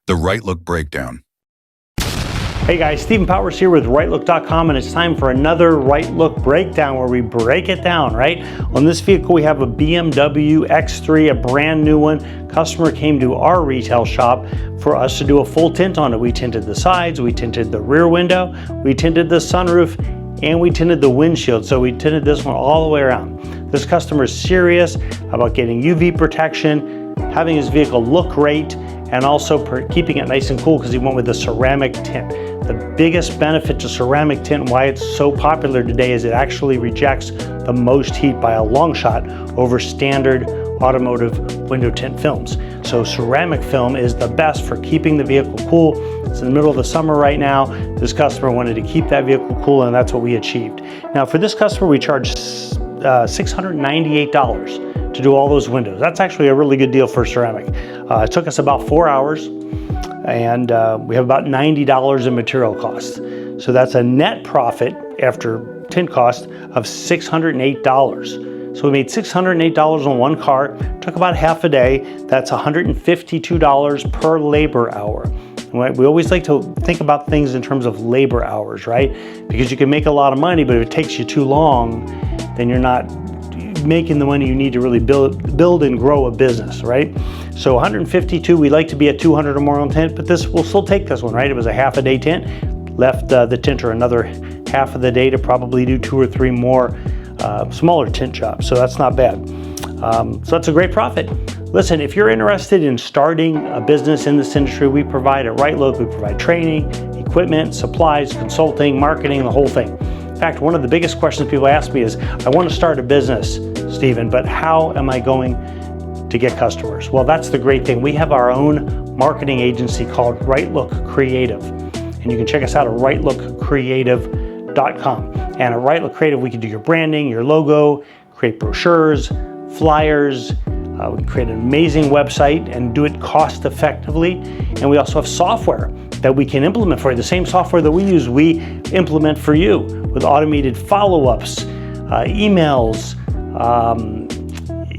The Rightlook Breakdown. Hey guys, Stephen Powers here with Rightlook.com, and it's time for another Rightlook breakdown where we break it down, right? On this vehicle we have a BMW X3, a brand new one. Customer came to our retail shop for us to do a full tint on it. We tinted the sides, we tinted the rear window, we tinted the sunroof, and we tinted the windshield. So we tinted this one all the way around. This customer is serious about getting UV protection, having his vehicle look great, and also keeping it nice and cool because he went with the ceramic tint. The biggest benefit to ceramic tint and why it's so popular today is it actually rejects the most heat by a long shot over standard automotive window tint films. So ceramic film is the best for keeping the vehicle cool. It's in the middle of the summer right now. This customer wanted to keep that vehicle cool, and that's what we achieved. Now for this customer, we charged $698 to do all those windows. That's actually a really good deal for ceramic. It took us about 4 hours, and we have about $90 in material cost. So that's a net profit after tint cost of $608. So we made $608 on one car. Took about half a day. That's $152 per labor hour. We always like to think about things in terms of labor hours, right? Because you can make a lot of money, but if it takes you too long, then you're not making the money you need to really build and grow a business, right? So 152, we'd like to be at 200 or more on tint, but we'll still take this one, right? It was a half a day tint. Left the tinter another half of the day to probably do 2 or 3 more smaller tint jobs, so that's not bad. So that's a great profit. Listen, if you're interested in starting a business in this industry, we provide at Rightlook, we provide training, equipment, supplies, consulting, marketing, the whole thing. In fact, one of the biggest questions people ask me is, I want to start a business, Stephen, but how am I going to get customers? Well, that's the great thing. We have our own marketing agency called Rightlook Creative, and you can check us out at rightlookcreative.com. And at Rightlook Creative, we can do your branding, your logo, create brochures, flyers. We can create an amazing website and do it cost effectively. And we also have software that we can implement for you. The same software that we use, we implement for you with automated follow-ups, emails.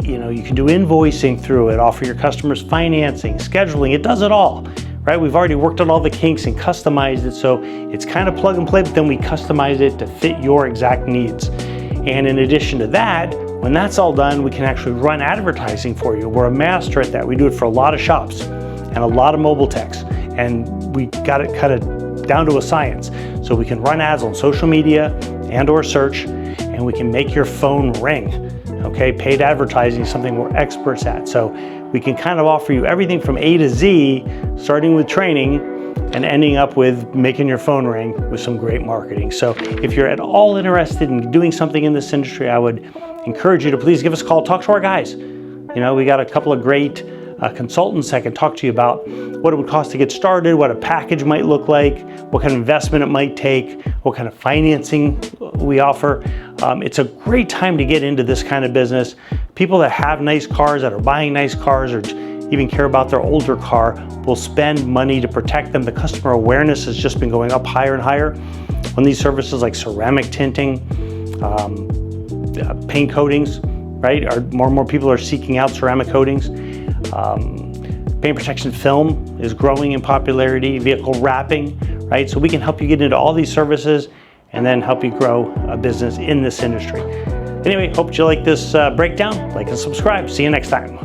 You can do invoicing through it, offer your customers financing, scheduling. It does it all, right? We've already worked on all the kinks and customized it, so it's kind of plug and play, but then we customize it to fit your exact needs. And in addition to that, when that's all done, we can actually run advertising for you. We're a master at that. We do it for a lot of shops and a lot of mobile techs, and we got it cut down to a science. So we can run ads on social media and or search, and we can make your phone ring. Okay, paid advertising is something we're experts at. So we can kind of offer you everything from A to Z, starting with training and ending up with making your phone ring with some great marketing. So if you're at all interested in doing something in this industry, I would encourage you to please give us a call, talk to our guys. We got a couple of great consultants that can talk to you about what it would cost to get started, what a package might look like, what kind of investment it might take, what kind of financing we offer. It's a great time to get into this kind of business. People that have nice cars, that are buying nice cars, or even care about their older car will spend money to protect them. The customer awareness has just been going up higher and higher on these services like ceramic tinting, paint coatings, right? More and more people are seeking out ceramic coatings. Paint protection film is growing in popularity, vehicle wrapping, right? So we can help you get into all these services and then help you grow a business in this industry. Anyway, hope you like this breakdown. Like and subscribe. See you next time.